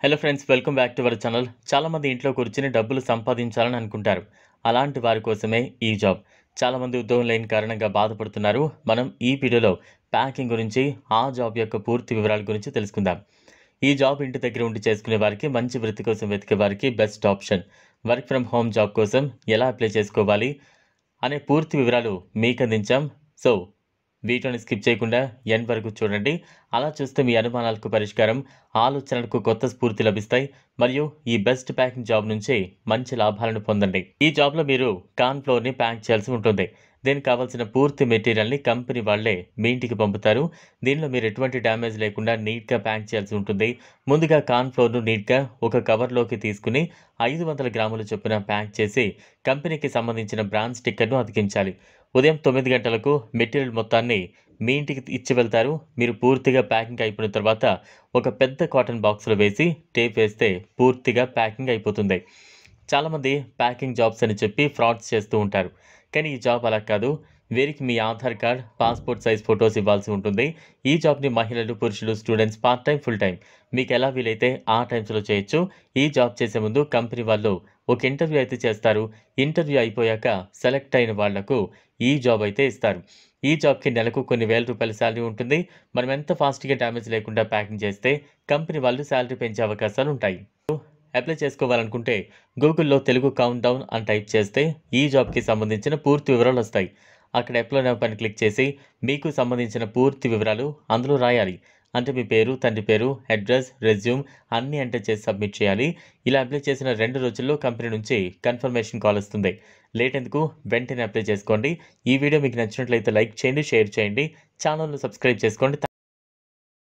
Hello friends, welcome back to our channel. చాలామంది ఇంట్లో కూర్చొని డబ్బులు సంపాదించాలని అనుకుంటారు. అలాంటి వారి కోసమే ఈ జాబ్. చాలామంది ఉద్యోగం లేని కారణంగా బాధపడుతున్నారు. మనం ఈ వీడియోలో ప్యాకింగ్ గురించి, ఆ జాబ్ యొక్క పూర్తి వివరాల గురించి తెలుసుకుందాం. ఈ జాబ్ ఇంటి దగ్గర ఉండి చేసుకునే వారికి, మంచి వృత్తి కోసం వెతికే వారికి best option. Work from home job కోసం ఎలా అప్లై చేసుకోవాలి అనే పూర్తి వివరాలు మీకు అందించాం. సో వీడియోని స్కిప్ చేయకుండా ఎండ్ వరకు చూడండి. అలా చూస్తే మీ అనుమానాలకు పరిష్కారం, ఆలోచనలకు కొత్త స్ఫూర్తి లభిస్తాయి. మరియు ఈ బెస్ట్ ప్యాకింగ్ జాబ్ నుంచి మంచి లాభాలను పొందండి. ఈ జాబ్లో మీరు కార్న్ ఫ్లోర్ని ప్యాక్ చేయాల్సి ఉంటుంది. దీనికి కావాల్సిన పూర్తి మెటీరియల్ని కంపెనీ వాళ్ళే మీ ఇంటికి పంపుతారు. దీనిలో మీరు ఎటువంటి డ్యామేజ్ లేకుండా నీట్గా ప్యాక్ చేయాల్సి ఉంటుంది. ముందుగా కార్న్ ఫ్లోర్ను నీట్గా ఒక కవర్లోకి తీసుకుని 500 గ్రాముల చొప్పున ప్యాక్ చేసి కంపెనీకి సంబంధించిన బ్రాండ్ స్టిక్కర్ను అతికించాలి. ఉదయం 9 గంటలకు మెటీరియల్ మొత్తాన్ని మీ ఇంటికి ఇచ్చి వెళ్తారు. మీరు పూర్తిగా ప్యాకింగ్ అయిపోయిన తర్వాత ఒక పెద్ద కాటన్ బాక్స్లో వేసి టేప్ వేస్తే పూర్తిగా ప్యాకింగ్ అయిపోతుంది. చాలామంది ప్యాకింగ్ జాబ్స్ అని చెప్పి ఫ్రాడ్స్ చేస్తూ ఉంటారు. కానీ ఈ జాబ్ అలా కాదు. వీరికి మీ Aadhaar card, passport size photos ఇవ్వాల్సి ఉంటుంది. ఈ జాబ్ని మహిళలు, పురుషులు, students, part time, full time మీకు ఎలా వీలైతే ఆ టైమ్స్లో చేయొచ్చు. ఈ జాబ్ చేసే ముందు కంపెనీ వాళ్ళు ఒక ఇంటర్వ్యూ అయితే చేస్తారు. ఇంటర్వ్యూ అయిపోయాక సెలెక్ట్ అయిన వాళ్లకు ఈ జాబ్ అయితే ఇస్తారు. ఈ జాబ్కి నెలకు కొన్ని వేల రూపాయల శాలరీ ఉంటుంది. మనం ఎంత ఫాస్ట్గా డ్యామేజ్ లేకుండా ప్యాకింగ్ చేస్తే కంపెనీ వాళ్ళు శాలరీ పెంచే అవకాశాలు ఉంటాయి. అప్లై చేసుకోవాలనుకుంటే గూగుల్లో తెలుగు కౌంట్ డౌన్ అని టైప్ చేస్తే ఈ జాబ్కి సంబంధించిన పూర్తి వివరాలు వస్తాయి. అక్కడ అప్లై నౌ పైన క్లిక్ చేసి మీకు సంబంధించిన పూర్తి వివరాలు అందులో రాయాలి. అంటే మీ పేరు, తండ్రి పేరు, అడ్రస్, రెజ్యూమ్ అన్నీ ఎంటర్ చేసి సబ్మిట్ చేయాలి. ఇలా అప్లై చేసిన 2 రోజుల్లో కంపెనీ నుంచి కన్ఫర్మేషన్ కాల్ వస్తుంది. లేట్ ఎందుకు, వెంటనే అప్లై చేసుకోండి. ఈ వీడియో మీకు నచ్చినట్లయితే లైక్ చేయండి, షేర్ చేయండి, ఛానల్ను సబ్స్క్రైబ్ చేసుకోండి.